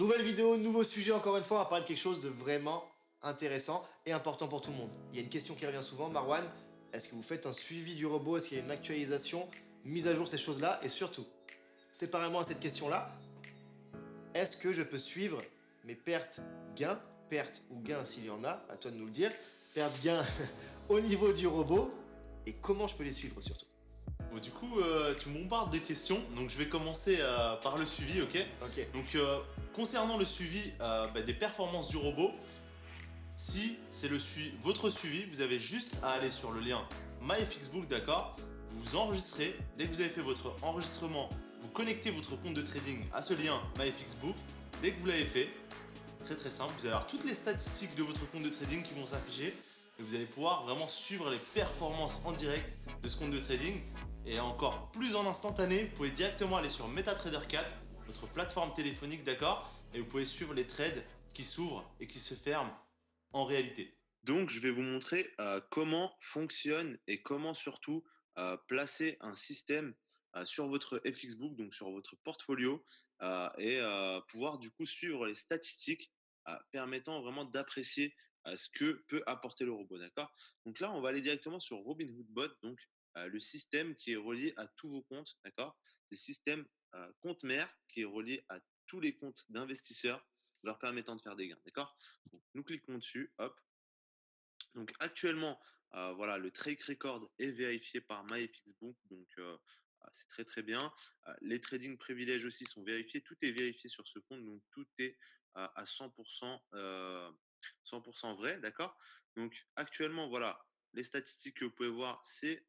Nouvelle vidéo, nouveau sujet, encore une fois, on va parler de quelque chose de vraiment intéressant et important pour tout le monde. Il y a une question qui revient souvent, Marwan, est-ce que vous faites un suivi du robot? Est-ce qu'il y a une actualisation, mise à jour, ces choses-là? Et surtout, séparément à cette question-là, est-ce que je peux suivre mes pertes ou gains s'il y en a, à toi de nous le dire, pertes, gains au niveau du robot, et comment je peux les suivre surtout? Bon, du coup, tu me bombardes de questions, donc je vais commencer par le suivi, ok? Ok. Donc, concernant le suivi des performances du robot, si c'est votre suivi, vous avez juste à aller sur le lien MyFixBook, d'accord? Vous vous enregistrez, dès que vous avez fait votre enregistrement, vous connectez votre compte de trading à ce lien MyFixBook. Dès que vous l'avez fait, très très simple, vous allez avoir toutes les statistiques de votre compte de trading qui vont s'afficher et vous allez pouvoir vraiment suivre les performances en direct de ce compte de trading. Et encore plus en instantané, vous pouvez directement aller sur MetaTrader 4, notre plateforme téléphonique, d'accord? Et vous pouvez suivre les trades qui s'ouvrent et qui se ferment en réalité. Donc, je vais vous montrer comment fonctionne et comment surtout placer un système sur votre FXBook, donc sur votre portfolio, et pouvoir du coup suivre les statistiques permettant vraiment d'apprécier ce que peut apporter le robot, d'accord? Donc là, on va aller directement sur Robinhood Bot, donc le système qui est relié à tous vos comptes, d'accord? C'est le système compte mère qui est relié à tous les comptes d'investisseurs, leur permettant de faire des gains, d'accord? Donc, nous cliquons dessus, hop. Donc actuellement, voilà, le trade record est vérifié par MyFXBook, donc c'est très très bien. Les trading privilèges aussi sont vérifiés, tout est vérifié sur ce compte, donc tout est à 100%, 100% vrai, d'accord? Donc actuellement, voilà, les statistiques que vous pouvez voir, c'est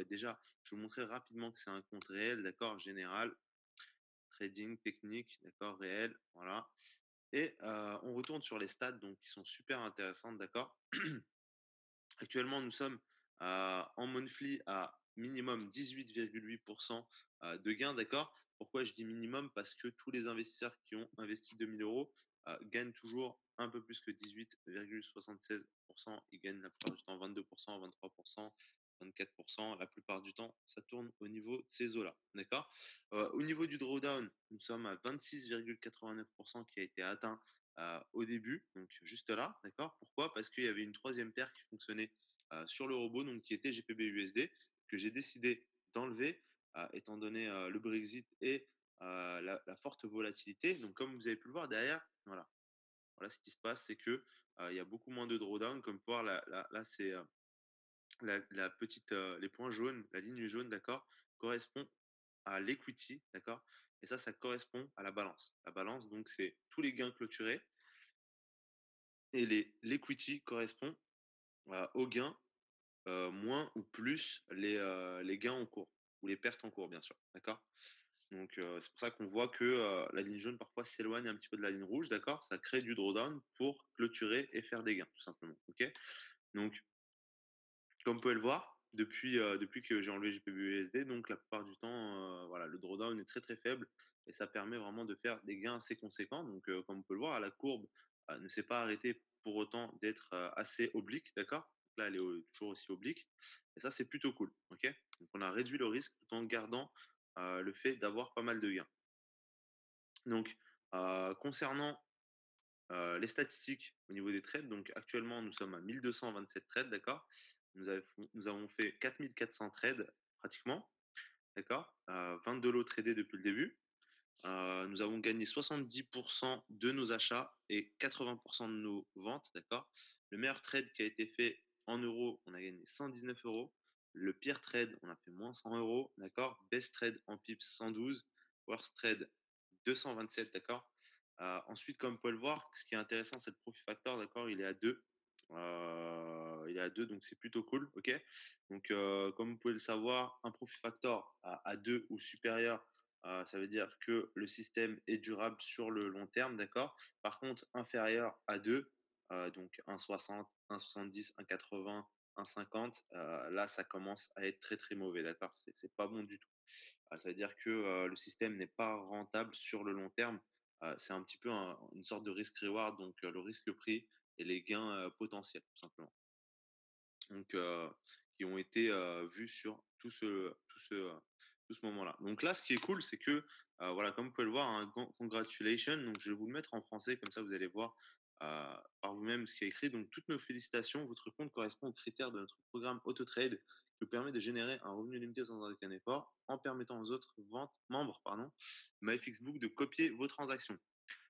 déjà, je vais vous montrer rapidement que c'est un compte réel, d'accord, général, trading technique, d'accord, réel, voilà. Et on retourne sur les stats, donc qui sont super intéressantes, d'accord? Actuellement, nous sommes en monthly à minimum 18,8% de gains, d'accord? Pourquoi je dis minimum? Parce que tous les investisseurs qui ont investi 2000 euros gagnent toujours un peu plus que 18,76%. Ils gagnent la plupart du temps 22%, 23%, 24%. La plupart du temps, ça tourne au niveau de ces eaux-là, d'accord? Au niveau du drawdown, nous sommes à 26,89% qui a été atteint au début, donc juste là, d'accord? Pourquoi? Parce qu'il y avait une troisième paire qui fonctionnait sur le robot, donc qui était GPB-USD, que j'ai décidé d'enlever, étant donné le Brexit et la forte volatilité. Donc, comme vous avez pu le voir derrière, voilà, voilà ce qui se passe, c'est que il y a beaucoup moins de drawdown. Comme pour voir, là, c'est la petite, les points jaunes, la ligne jaune, d'accord, correspond à l'equity, d'accord, et ça correspond à la balance. La balance, donc, c'est tous les gains clôturés et l'equity correspond aux gains moins ou plus les gains en cours ou les pertes en cours, bien sûr. D'accord? Donc, c'est pour ça qu'on voit que la ligne jaune parfois s'éloigne un petit peu de la ligne rouge. D'accord? Ça crée du drawdown pour clôturer et faire des gains, tout simplement. OK? Donc, comme vous pouvez le voir, depuis que j'ai enlevé GPB-USD, donc la plupart du temps, voilà, le drawdown est très très faible et ça permet vraiment de faire des gains assez conséquents. Donc, comme on peut le voir, la courbe ne s'est pas arrêtée pour autant d'être assez oblique, d'accord? Donc là, elle est toujours aussi oblique et ça, c'est plutôt cool. Ok? Donc, on a réduit le risque tout en gardant le fait d'avoir pas mal de gains. Donc, concernant les statistiques au niveau des trades, donc actuellement, nous sommes à 1227 trades, d'accord? Nous avons fait 4400 trades pratiquement, d'accord? 22 lots tradés depuis le début. Nous avons gagné 70% de nos achats et 80% de nos ventes, d'accord? Le meilleur trade qui a été fait en euros, on a gagné 119 euros. Le pire trade, on a fait moins 100 euros, d'accord? Best trade en pips 112, worst trade 227, d'accord? Ensuite, comme vous pouvez le voir, ce qui est intéressant, c'est le profit factor, d'accord? Il est à 2. Il est à 2, donc c'est plutôt cool, ok? Donc, comme vous pouvez le savoir, un profit factor à 2 ou supérieur, ça veut dire que le système est durable sur le long terme, d'accord? Par contre, inférieur à 2, donc 1,60, 1,70, 1,80, 1,50, là, ça commence à être très très mauvais, d'accord? C'est pas bon du tout. Ça veut dire que le système n'est pas rentable sur le long terme. C'est un petit peu une sorte de risk-reward, donc le risque-prix et les gains potentiels, tout simplement. Donc, qui ont été vus sur tout ce tout ce moment-là. Donc là, ce qui est cool, c'est que, voilà, comme vous pouvez le voir, hein, congratulations. Donc je vais vous le mettre en français, comme ça vous allez voir par vous-même ce qui est écrit. Donc toutes nos félicitations, votre compte correspond aux critères de notre programme AutoTrade qui vous permet de générer un revenu limité sans aucun effort en permettant aux autres membres MyFixbook de copier vos transactions.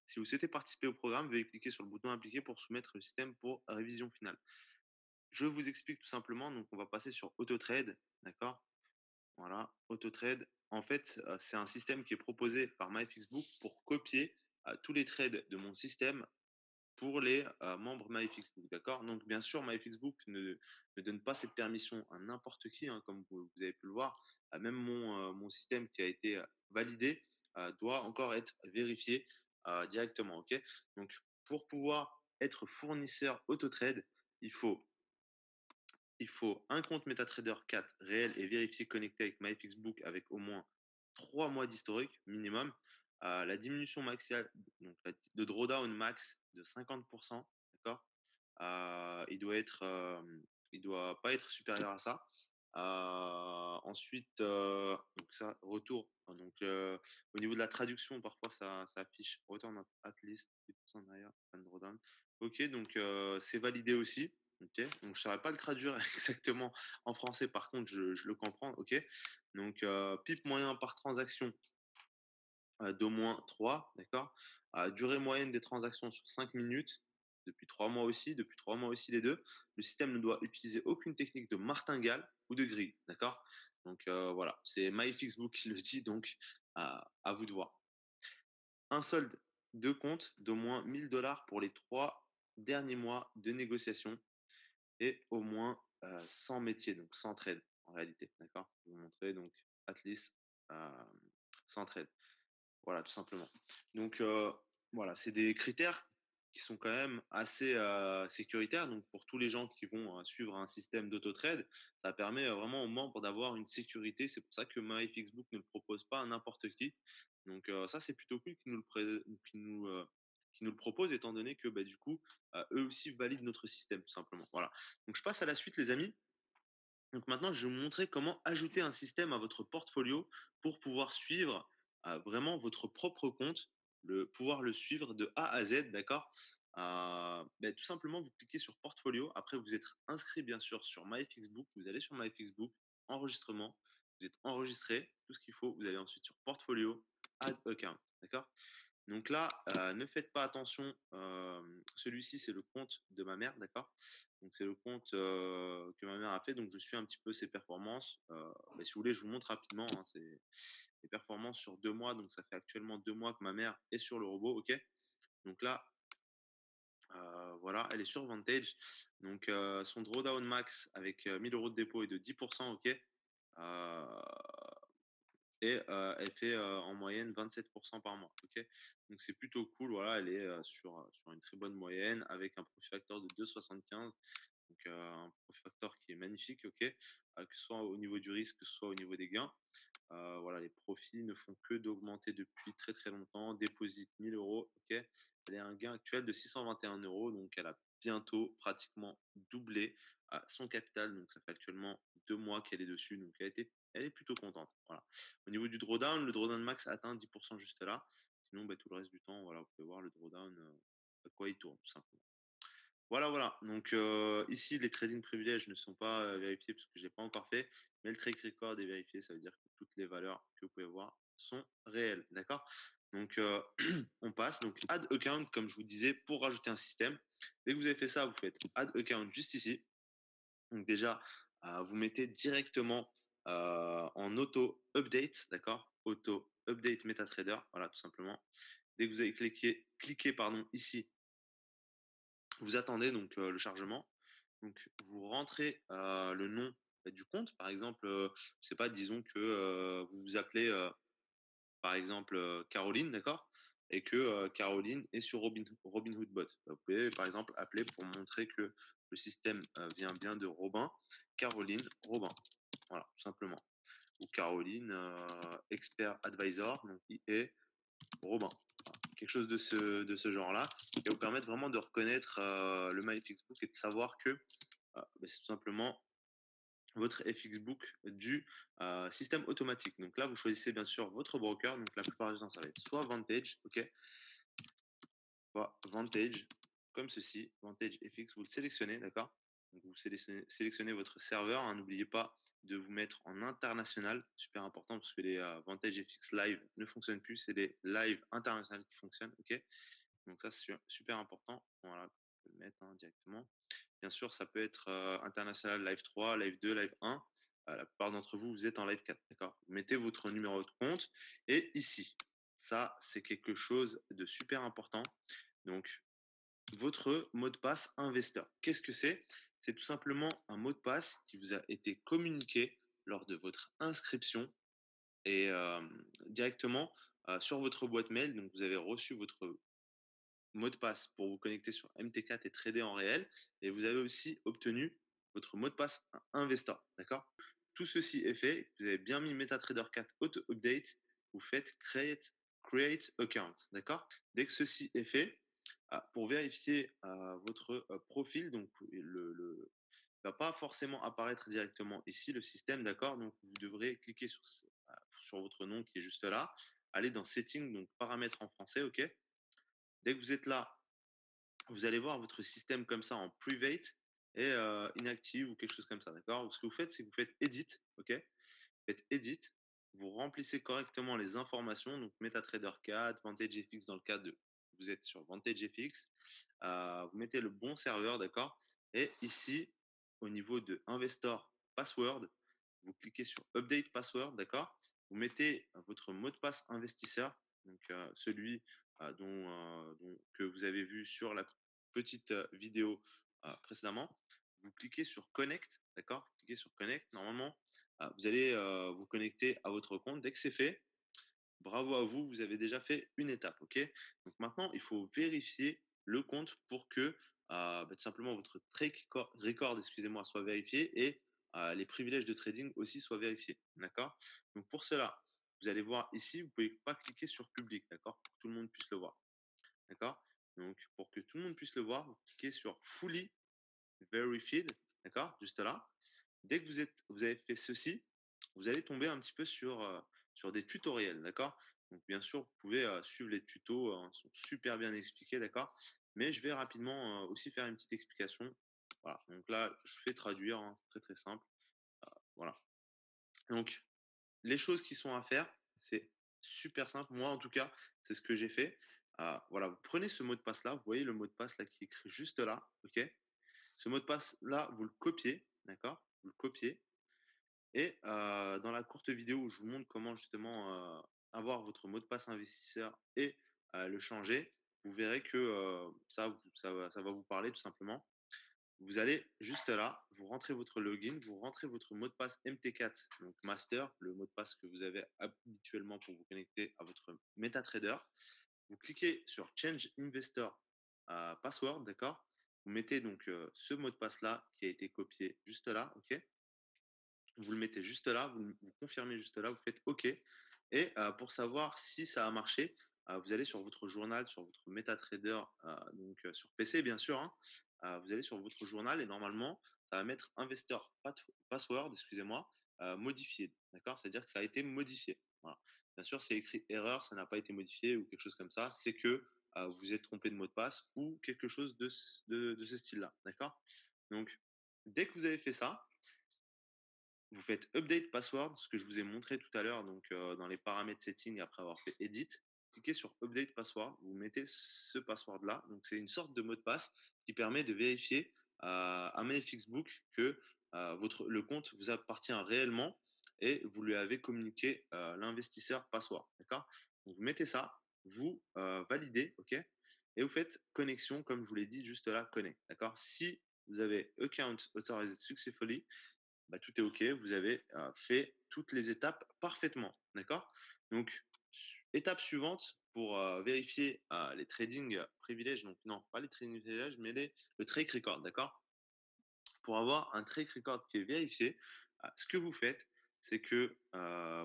Si vous souhaitez participer au programme, veuillez cliquer sur le bouton impliqué pour soumettre le système pour révision finale. Je vous explique tout simplement. Donc, on va passer sur AutoTrade. D'accord. Voilà. AutoTrade. En fait, c'est un système qui est proposé par MyFixbook pour copier tous les trades de mon système pour les membres MyFixbook. D'accord. Donc, bien sûr, MyFixbook ne donne pas cette permission à n'importe qui, hein, comme vous avez pu le voir. Même mon système qui a été validé doit encore être vérifié directement. OK. Donc, pour pouvoir être fournisseur AutoTrade, il faut il faut un compte MetaTrader 4 réel et vérifié connecté avec MyFixbook avec au moins 3 mois d'historique minimum. La diminution maximale, donc de drawdown max de 50%, d'accord. Il doit il doit pas être supérieur à ça. Ensuite, donc ça, retour. Au niveau de la traduction, parfois ça affiche return at least 10% derrière, drawdown. Ok, donc c'est validé aussi. Ok, donc je ne saurais pas le traduire exactement en français, par contre, je le comprends. Ok, donc PIP moyen par transaction d'au moins 3, d'accord. Durée moyenne des transactions sur 5 minutes, depuis 3 mois aussi les deux. Le système ne doit utiliser aucune technique de martingale ou de grille, d'accord. Donc voilà, c'est MyFixbook qui le dit, donc à vous de voir. Un solde de compte d'au moins 1000 $ pour les 3 derniers mois de négociation et au moins 100 métiers, donc 100 trades en réalité, d'accord. Je vais vous montrer donc at least euh, 100 trades. Voilà, tout simplement. Donc voilà, c'est des critères qui sont quand même assez sécuritaires. Donc pour tous les gens qui vont suivre un système d'auto-trade, ça permet vraiment aux membres d'avoir une sécurité. C'est pour ça que MyFixbook ne le propose pas à n'importe qui. Donc ça, c'est plutôt cool qu'ils nous le proposent, étant donné que bah, du coup, eux aussi valident notre système, tout simplement. Voilà. Donc je passe à la suite, les amis. Donc maintenant, je vais vous montrer comment ajouter un système à votre portfolio pour pouvoir suivre vraiment votre propre compte, pouvoir le suivre de A à Z, d'accord. Tout simplement, vous cliquez sur portfolio. Après, vous êtes inscrit bien sûr sur MyFixbook. Vous allez sur MyFixbook, enregistrement. Vous êtes enregistré, tout ce qu'il faut. Vous allez ensuite sur portfolio, add account, d'accord. Donc là, ne faites pas attention. Celui-ci, c'est le compte de ma mère, d'accord. Donc c'est le compte que ma mère a fait. Donc je suis un petit peu ses performances. Mais si vous voulez, je vous montre rapidement. Hein, c'est les performances sur 2 mois. Donc ça fait actuellement 2 mois que ma mère est sur le robot, ok. Donc là, voilà, elle est sur Vantage. Donc son drawdown max avec 1000 € de dépôt est de 10%, ok. Et elle fait en moyenne 27% par mois. Ok, donc c'est plutôt cool. Voilà, elle est sur une très bonne moyenne avec un profit factor de 2,75. Donc un profit factor qui est magnifique. Ok, que ce soit au niveau du risque, que ce soit au niveau des gains. Voilà, les profits ne font que d'augmenter depuis très très longtemps. Déposite 1000 €. Ok, elle a un gain actuel de 621 €. Donc elle a bientôt pratiquement doublé son capital. Donc ça fait actuellement 2 mois qu'elle est dessus. Donc elle est plutôt contente. Voilà. Au niveau du drawdown, le drawdown max atteint 10% juste là. Sinon, tout le reste du temps, voilà, vous pouvez voir le drawdown à quoi il tourne, tout simplement. Voilà, voilà. Donc ici, les trading privilèges ne sont pas vérifiés parce que je ne l'ai pas encore fait, mais le trade record est vérifié. Ça veut dire que toutes les valeurs que vous pouvez voir sont réelles. D'accord. Donc on passe. Donc add account, comme je vous disais, pour rajouter un système. Dès que vous avez fait ça, vous faites add account juste ici. Donc déjà, vous mettez directement en auto update, d'accord. Auto update MetaTrader, voilà, tout simplement. Dès que vous avez cliqué pardon, ici, vous attendez donc le chargement. Donc vous rentrez le nom du compte. Par exemple, je sais pas, disons que vous vous appelez par exemple Caroline, d'accord, et que Caroline est sur Robinhood Bot. Vous pouvez par exemple appeler pour montrer que le système vient bien de Robin, Caroline, Robin, voilà, tout simplement. Ou Caroline, Expert Advisor, donc IE, Robin. Voilà. Quelque chose de ce genre-là, et vous permettre vraiment de reconnaître le MyFixbook et de savoir que c'est tout simplement votre FXBook du système automatique. Donc là, vous choisissez bien sûr votre broker. Donc la plupart du temps, ça va être soit Vantage, ok, soit Vantage, comme ceci, Vantage FX. Vous le sélectionnez, d'accord. Donc vous sélectionnez votre serveur. Hein. N'oubliez pas de vous mettre en international, super important parce que les Vantage FX Live ne fonctionnent plus. C'est des live internationaux qui fonctionnent, ok. Donc ça, c'est super important. Voilà, vous pouvez le mettre hein, directement. Bien sûr, ça peut être international live 3, live 2, live 1. La plupart d'entre vous, vous êtes en live 4. D'accord. Vous mettez votre numéro de compte. Et ici, ça, c'est quelque chose de super important. Donc, votre mot de passe investor. Qu'est-ce que c'est? C'est tout simplement un mot de passe qui vous a été communiqué lors de votre inscription et directement sur votre boîte mail. Donc, vous avez reçu votre mot de passe pour vous connecter sur MT4 et trader en réel. Et vous avez aussi obtenu votre mot de passe Investor. D'accord. Tout ceci est fait. Vous avez bien mis MetaTrader 4 Auto Update. Vous faites Create Account. D'accord. Dès que ceci est fait, pour vérifier votre profil, donc va pas forcément apparaître directement ici le système, d'accord. Donc vous devrez cliquer sur votre nom qui est juste là, aller dans Settings, donc paramètres en français, ok. Dès que vous êtes là, vous allez voir votre système comme ça en private et inactive ou quelque chose comme ça, d'accord. Ce que vous faites, c'est que vous faites edit, ok. Vous faites edit, vous remplissez correctement les informations, donc MetaTrader 4, Vantage FX dans le cas de vous êtes sur Vantage FX, vous mettez le bon serveur, d'accord. Et ici, au niveau de Investor Password, vous cliquez sur Update Password, d'accord. Vous mettez votre mot de passe investisseur, donc celui que vous avez vu sur la petite vidéo précédemment. Vous cliquez sur Connect, d'accord. Cliquez sur Connect. Normalement, vous allez vous connecter à votre compte. Dès que c'est fait, bravo à vous, vous avez déjà fait une étape, ok. Donc maintenant, il faut vérifier le compte pour que tout simplement votre trade record, excusez-moi, soit vérifié et les privilèges de trading aussi soient vérifiés, d'accord. Donc pour cela, vous allez voir ici, vous ne pouvez pas cliquer sur public, d'accord, pour que tout le monde puisse le voir, d'accord. Donc pour que tout le monde puisse le voir, vous cliquez sur fully verified, d'accord, juste là. Dès que vous avez fait ceci, vous allez tomber un petit peu sur des tutoriels, d'accord. Donc bien sûr, vous pouvez suivre les tutos, ils sont super bien expliqués, d'accord. Mais je vais rapidement aussi faire une petite explication. Voilà, donc là, je fais traduire, hein, c'est très très simple. Voilà. Donc, les choses qui sont à faire, c'est super simple. Moi, en tout cas, c'est ce que j'ai fait. Voilà, vous prenez ce mot de passe là, vous voyez le mot de passe là qui est écrit juste là, ok. Ce mot de passe là, vous le copiez, d'accord. Vous le copiez. Et dans la courte vidéo où je vous montre comment justement avoir votre mot de passe investisseur et le changer, vous verrez que ça va vous parler tout simplement. Vous allez juste là, vous rentrez votre login, vous rentrez votre mot de passe MT4, donc master, le mot de passe que vous avez habituellement pour vous connecter à votre MetaTrader. Vous cliquez sur Change Investor Password, d'accord. Vous mettez donc ce mot de passe là qui a été copié juste là, ok. Vous le mettez juste là, vous confirmez juste là, vous faites OK. Et pour savoir si ça a marché, vous allez sur votre journal, sur votre MetaTrader, donc sur PC bien sûr, hein. Vous allez sur votre journal et normalement, ça va mettre Investor Password, excusez-moi, modifié. D'accord. C'est-à-dire que ça a été modifié. Voilà. Bien sûr, c'est écrit erreur, ça n'a pas été modifié ou quelque chose comme ça. C'est que vous vous êtes trompé de mot de passe ou quelque chose de ce style-là. D'accord. Donc, dès que vous avez fait ça, vous faites update password, ce que je vous ai montré tout à l'heure, donc dans les paramètres settings après avoir fait edit. Cliquez sur update password, vous mettez ce password là. Donc c'est une sorte de mot de passe qui permet de vérifier à MyFXBook que le compte vous appartient réellement et vous lui avez communiqué l'investisseur password. D'accord. Donc vous mettez ça, vous validez, ok, et vous faites connexion comme je vous l'ai dit juste là, connect. D'accord. Si vous avez account authorized successfully, bah, tout est OK, vous avez fait toutes les étapes parfaitement. D'accord. Donc, étape suivante pour vérifier les trading privilèges, donc non, pas les trading privilèges, mais le trade record. D'accord. Pour avoir un trade record qui est vérifié, ce que vous faites, c'est que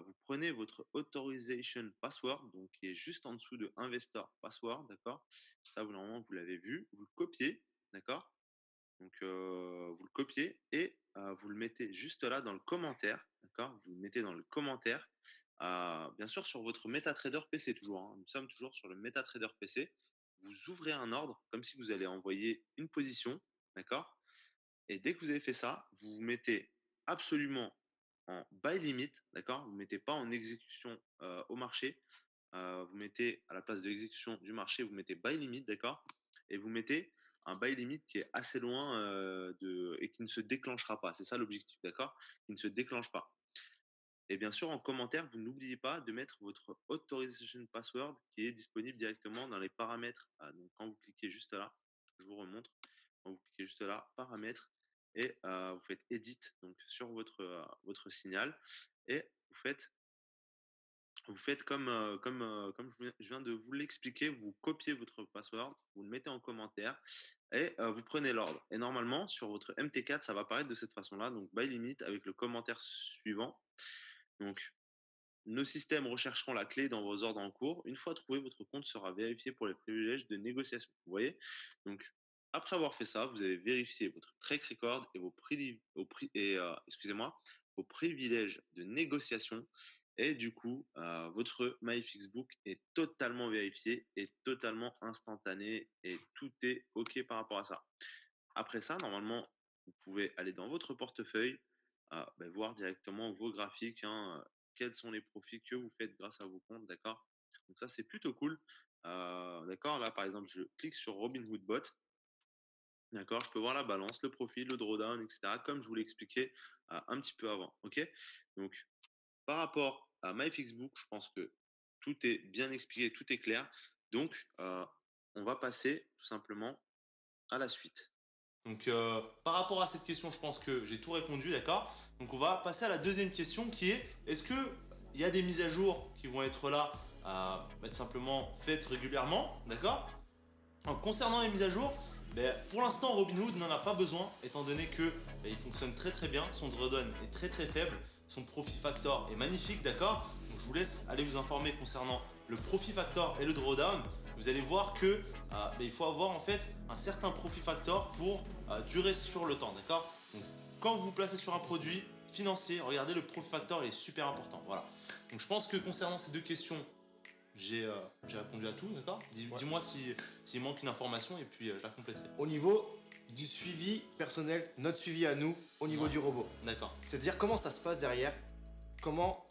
vous prenez votre authorization password, donc qui est juste en dessous de investor password. D'accord. Ça, vous, normalement, vous l'avez vu, vous le copiez. D'accord. Donc, vous le copiez et vous le mettez juste là dans le commentaire, d'accord? Vous le mettez dans le commentaire, bien sûr sur votre MetaTrader PC toujours, hein. Nous sommes toujours sur le MetaTrader PC. Vous ouvrez un ordre comme si vous allez envoyer une position, d'accord? Et dès que vous avez fait ça, vous vous mettez absolument en buy limit, d'accord? Vous ne mettez pas en exécution au marché. Vous mettez à la place de l'exécution du marché, vous mettez buy limit, d'accord? Et vous mettez un buy limit qui est assez loin et qui ne se déclenchera pas. C'est ça l'objectif, d'accord? Qui ne se déclenche pas. Et bien sûr, en commentaire, vous n'oubliez pas de mettre votre authorization password qui est disponible directement dans les paramètres. Donc, quand vous cliquez juste là, je vous remontre. Quand vous cliquez juste là, paramètres, et vous faites edit donc sur votre signal et vous faites comme je viens de vous l'expliquer, vous copiez votre password, vous le mettez en commentaire et vous prenez l'ordre. Et normalement, sur votre MT4, ça va apparaître de cette façon-là, donc by limit avec le commentaire suivant. Donc, nos systèmes rechercheront la clé dans vos ordres en cours. Une fois trouvé, votre compte sera vérifié pour les privilèges de négociation. Vous voyez? Donc, après avoir fait ça, vous avez vérifié votre track record et excusez-moi, vos privilèges de négociation. Et du coup, votre MyFixBook est totalement vérifié et totalement instantané et tout est OK par rapport à ça. Après ça, normalement, vous pouvez aller dans votre portefeuille, voir directement vos graphiques, hein, quels sont les profits que vous faites grâce à vos comptes, d'accord? Donc ça, c'est plutôt cool. D'accord, là, par exemple, je clique sur Robinhood Bot, d'accord? Je peux voir la balance, le profit, le drawdown, et cetera, comme je vous l'ai expliqué, un petit peu avant, OK? Donc, par rapport à MyFixBook, je pense que tout est bien expliqué, tout est clair. Donc, on va passer tout simplement à la suite. Donc, par rapport à cette question, je pense que j'ai tout répondu, d'accord? Donc, on va passer à la deuxième question qui est est-ce qu'il y a des mises à jour qui vont être là, tout simplement faites régulièrement, d'accord? Concernant les mises à jour, pour l'instant, Robinhood n'en a pas besoin, étant donné que il fonctionne très très bien, son drawdown est très très faible, son profit factor est magnifique, d'accord? Donc, je vous laisse aller vous informer concernant le profit factor et le drawdown. Vous allez voir que il faut avoir en fait un certain profit factor pour durer sur le temps, d'accord? Donc, quand vous vous placez sur un produit financier, regardez le profit factor, il est super important. Voilà. Donc, je pense que concernant ces deux questions, j'ai répondu à tout, d'accord? Ouais. Dis-moi s'il manque une information et puis je la compléterai. Au niveau du suivi personnel, notre suivi à nous, au niveau Ouais. du robot. D'accord. C'est-à-dire comment ça se passe derrière, comment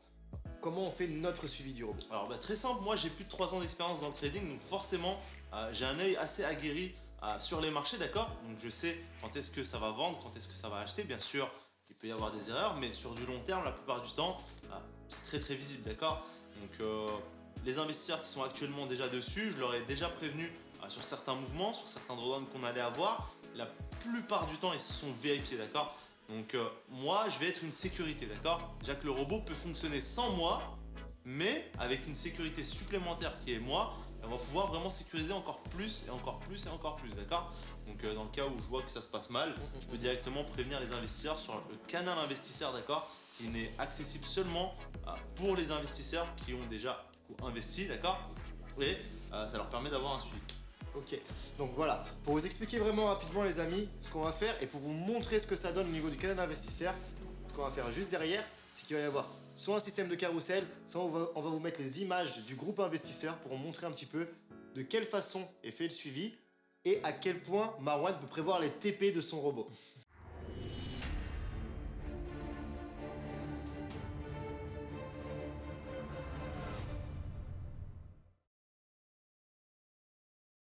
on fait notre suivi du robot. Alors très simple, moi j'ai plus de 3 ans d'expérience dans le trading, donc forcément j'ai un œil assez aguerri sur les marchés, d'accord? Donc je sais quand est-ce que ça va vendre, quand est-ce que ça va acheter. Bien sûr, il peut y avoir des erreurs, mais sur du long terme, la plupart du temps, c'est très très visible, d'accord? Donc les investisseurs qui sont actuellement déjà dessus, je leur ai déjà prévenu sur certains mouvements, sur certains drawdowns qu'on allait avoir. La plupart du temps, ils se sont vérifiés, d'accord? Donc moi, je vais être une sécurité, d'accord? Déjà que le robot peut fonctionner sans moi, mais avec une sécurité supplémentaire qui est moi, on va pouvoir vraiment sécuriser encore plus et encore plus et encore plus, d'accord? Donc dans le cas où je vois que ça se passe mal, je peux directement prévenir les investisseurs sur le canal investisseur, d'accord? Qui n'est accessible seulement pour les investisseurs qui ont déjà du coup, investi, d'accord? Et ça leur permet d'avoir un suivi. Ok, donc voilà, pour vous expliquer vraiment rapidement les amis, ce qu'on va faire et pour vous montrer ce que ça donne au niveau du canal investisseur, ce qu'on va faire juste derrière, c'est qu'il va y avoir soit un système de carrousel, soit on va vous mettre les images du groupe investisseur pour vous montrer un petit peu de quelle façon est fait le suivi et à quel point Marwan peut prévoir les TP de son robot.